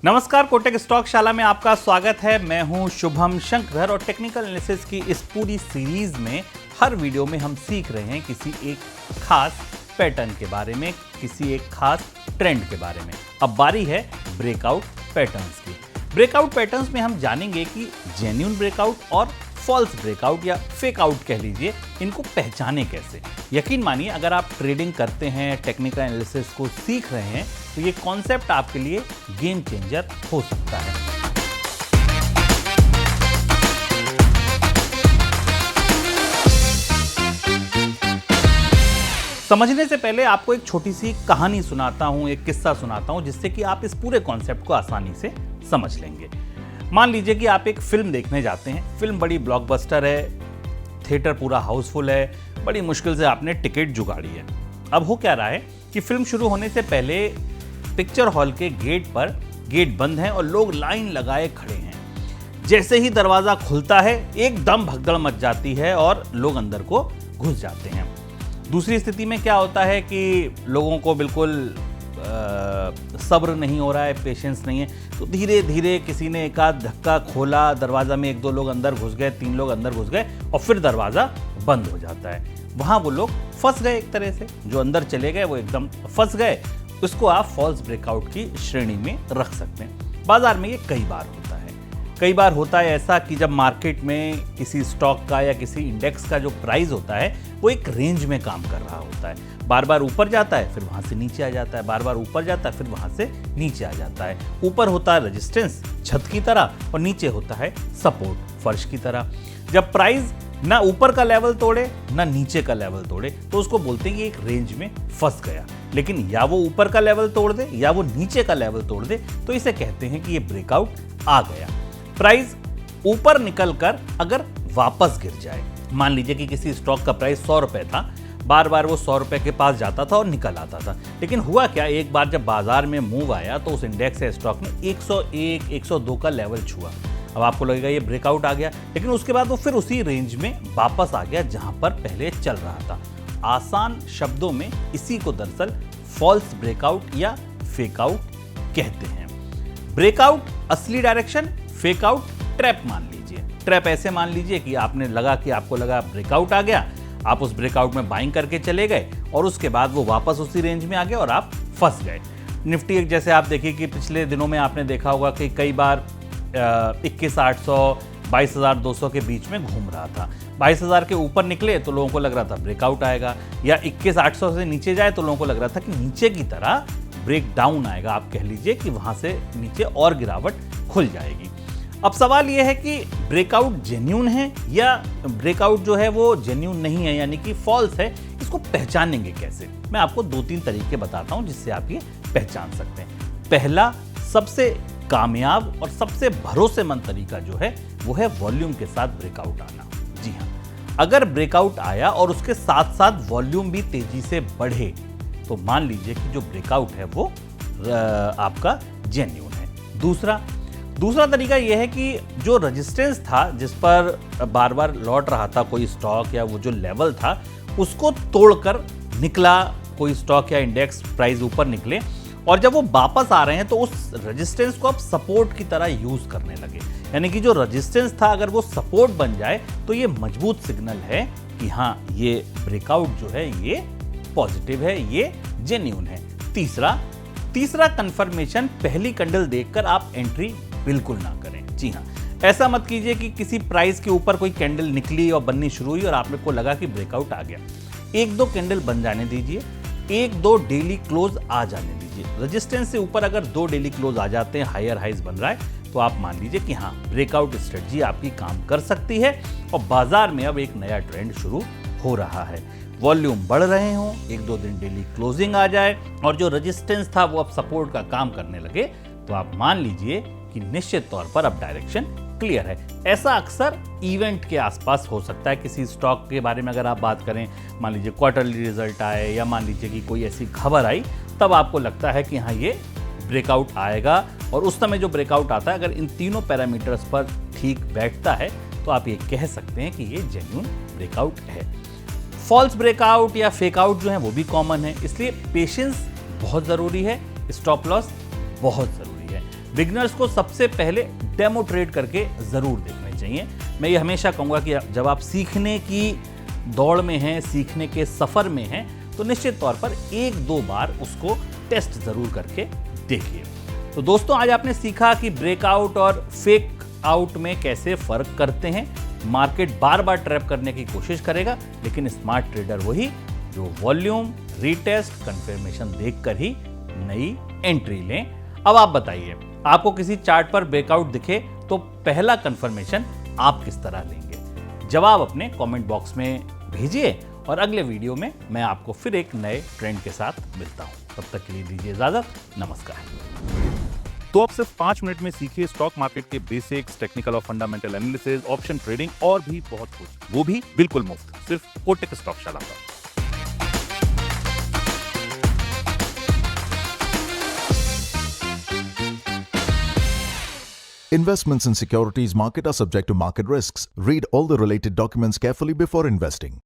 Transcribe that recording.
नमस्कार, कोटक स्टॉक शाला में आपका स्वागत है। मैं हूं शुभम शंकर और टेक्निकल एनालिसिस की इस पूरी सीरीज में हर वीडियो में हम सीख रहे हैं किसी एक खास पैटर्न के बारे में, किसी एक खास ट्रेंड के बारे में। अब बारी है ब्रेकआउट पैटर्न्स की। ब्रेकआउट पैटर्न्स में हम जानेंगे कि जेन्युइन ब्रेकआउट और फॉल्स ब्रेकआउट या फेक आउट कह लीजिए, इनको पहचाने कैसे। यकीन मानिए, अगर आप ट्रेडिंग करते हैं, टेक्निकल एनालिसिस को सीख रहे हैं, तो ये कॉन्सेप्ट आपके लिए गेम चेंजर हो सकता है। समझने से पहले आपको एक छोटी सी कहानी सुनाता हूं, एक किस्सा सुनाता हूं, जिससे कि आप इस पूरे कॉन्सेप्ट को आसानी से समझ लेंगे। मान लीजिए कि आप एक फिल्म देखने जाते हैं। फिल्म बड़ी ब्लॉकबस्टर है, थिएटर पूरा हाउसफुल है, बड़ी मुश्किल से आपने टिकट जुगाड़ी है। अब हो क्या रहा है कि फिल्म शुरू होने से पहले पिक्चर हॉल के गेट पर गेट बंद है और लोग लाइन लगाए खड़े हैं। जैसे ही दरवाजा खुलता है, एकदम भगदड़ मच जाती है और लोग अंदर को घुस जाते हैं। दूसरी स्थिति में क्या होता है कि लोगों को बिल्कुल सब्र नहीं हो रहा है, पेशेंस नहीं है, तो धीरे धीरे किसी ने एक आध धक्का खोला, दरवाजा में एक दो लोग अंदर घुस गए, तीन लोग अंदर घुस गए और फिर दरवाजा बंद हो जाता है। वहां वो लोग फंस गए, एक तरह से जो अंदर चले गए वो एकदम फंस गए। उसको आप फॉल्स ब्रेकआउट की श्रेणी में रख सकते हैं। बाजार में ये कई बार होता है। कई बार होता है ऐसा कि जब मार्केट में किसी स्टॉक का या किसी इंडेक्स का जो प्राइस होता है वो एक रेंज में काम कर रहा होता है। बार बार ऊपर जाता है, फिर वहां से नीचे आ जाता है, बार बार ऊपर जाता है, फिर वहां से नीचे आ जाता है। ऊपर होता है रेजिस्टेंस छत की तरह और नीचे होता है सपोर्ट फर्श की तरह। जब प्राइस ना ऊपर का लेवल तोड़े ना नीचे का लेवल तोड़े तो उसको बोलते हैं कि एक रेंज में फंस गया। लेकिन या वो ऊपर का लेवल तोड़ दे या वो नीचे का लेवल तोड़ दे तो इसे कहते हैं कि ये ब्रेकआउट आ गया। प्राइस ऊपर निकलकर अगर वापस गिर जाए, मान लीजिए कि किसी स्टॉक का प्राइस 100 रुपए था, बार बार वो 100 रुपए के पास जाता था और निकल आता था। लेकिन हुआ क्या, एक बार जब बाजार में मूव आया तो उस इंडेक्स या स्टॉक ने 101, 102 का लेवल छुआ। अब आपको लगेगा ये ब्रेकआउट आ गया, लेकिन उसके बाद वो फिर उसी रेंज में वापस आ गया जहां पर पहले चल रहा था। आसान शब्दों में इसी को दरअसल फॉल्स ब्रेकआउट या फेक आउट कहते हैं। ब्रेकआउट असली डायरेक्शन, फेक आउट ट्रैप मान लीजिए। ट्रैप ऐसे मान लीजिए कि आपको लगा ब्रेकआउट आ गया, आप उस ब्रेकआउट में बाइंग करके चले गए और उसके बाद वो वापस उसी रेंज में आ गया और आप फंस गए। निफ्टी एक जैसे आप देखिए कि पिछले दिनों में आपने देखा होगा कि कई बार 21,800 22,200 के बीच में घूम रहा था। 22,000 के ऊपर निकले तो लोगों को लग रहा था ब्रेकआउट आएगा, या 21,800 से नीचे जाए तो लोगों को लग रहा था कि नीचे की तरह ब्रेक डाउन आएगा। आप कह लीजिए कि वहां से नीचे और गिरावट खुल जाएगी। अब सवाल यह है कि ब्रेकआउट जेन्युइन है या ब्रेकआउट जो है वो जेन्युइन नहीं है, यानी कि फॉल्स है। इसको पहचानेंगे कैसे? मैं आपको 2-3 तरीके बताता हूं जिससे आप ये पहचान सकते हैं। पहला, सबसे कामयाब और सबसे भरोसेमंद तरीका जो है वो है वॉल्यूम के साथ ब्रेकआउट आना। जी हाँ, अगर ब्रेकआउट आया और उसके साथ साथ वॉल्यूम भी तेजी से बढ़े तो मान लीजिए कि जो ब्रेकआउट है वो आपका जेन्युइन है। दूसरा तरीका यह है कि जो रेजिस्टेंस था, जिस पर बार बार लौट रहा था कोई स्टॉक या वो जो लेवल था, उसको तोड़कर निकला कोई स्टॉक या इंडेक्स, प्राइस ऊपर निकले और जब वो वापस आ रहे हैं तो उस रेजिस्टेंस को आप सपोर्ट की तरह यूज करने लगे। यानी कि जो रेजिस्टेंस था अगर वो सपोर्ट बन जाए तो ये मजबूत सिग्नल है कि हाँ, ये ब्रेकआउट जो है ये पॉजिटिव है, ये जेन्युइन है। तीसरा कंफर्मेशन, पहली कैंडल देखकर आप एंट्री बिल्कुल ना करें। जी हाँ, ऐसा मत कीजिए कि किसी प्राइस के ऊपर कोई कैंडल निकली और बननी शुरू हुई और आप को लगा कि ब्रेकआउट आ गया। 1-2 कैंडल बन जाने दीजिए, 1-2 डेली क्लोज आ जाने दीजिए। रेजिस्टेंस से ऊपर अगर 2 डेली क्लोज आ जाते हैं, हायर हाइज बन रहा है, तो आप मान लीजिए कि हाँ, ब्रेकआउट स्ट्रेटजी आपकी काम कर सकती है और बाजार में अब एक नया ट्रेंड शुरू हो रहा है। वॉल्यूम बढ़ रहे हों, 1-2 दिन डेली क्लोजिंग आ जाए और जो रेजिस्टेंस था वो अब सपोर्ट का काम करने लगे, तो आप मान लीजिए कि निश्चित तौर पर अब डायरेक्शन क्लियर है। ऐसा अक्सर इवेंट के आसपास हो सकता है। किसी स्टॉक के बारे में अगर आप बात करें, मान लीजिए क्वार्टरली रिजल्ट आए या मान लीजिए कि कोई ऐसी खबर आई, तब आपको लगता है कि हाँ, ये ब्रेकआउट आएगा और उस समय जो ब्रेकआउट आता है अगर इन तीनों पैरामीटर्स पर ठीक बैठता है तो आप ये कह सकते हैं कि ये जेन्युइन ब्रेकआउट है। फॉल्स ब्रेकआउट या फेक आउट जो है वो भी कॉमन है, इसलिए पेशेंस बहुत ज़रूरी है, स्टॉप लॉस बहुत ज़रूरी है। बिगनर्स को सबसे पहले डेमो ट्रेड करके जरूर देखने चाहिए। मैं ये हमेशा कहूँगा कि जब आप सीखने की दौड़ में हैं, सीखने के सफ़र में हैं, तो निश्चित तौर पर 1-2 बार उसको टेस्ट जरूर करके देखिए। तो दोस्तों, आज आपने सीखा कि ब्रेकआउट और फेक आउट में कैसे फ़र्क करते हैं। मार्केट बार बार ट्रैप करने की कोशिश करेगा, लेकिन स्मार्ट ट्रेडर वही जो वॉल्यूम, रीटेस्ट, कंफर्मेशन देखकर ही नई एंट्री लें। अब आप बताइए, आपको किसी चार्ट पर ब्रेकआउट दिखे तो पहला कंफर्मेशन आप किस तरह लेंगे? जवाब अपने कमेंट बॉक्स में भेजिए और अगले वीडियो में मैं आपको फिर एक नए ट्रेंड के साथ मिलता हूं। तब तक के लिए दीजिए इजाजत। नमस्कार। तो अब सिर्फ 5 मिनट में सीखिए स्टॉक मार्केट के बेसिक्स, टेक्निकल और फंडामेंटल एनालिसिस, ऑप्शन ट्रेडिंग और भी बहुत कुछ, वो भी बिल्कुल मुफ्त, सिर्फ कोटक स्टॉकशाला पर। Investments in securities market are subject to market risks. Read all the related documents carefully before investing.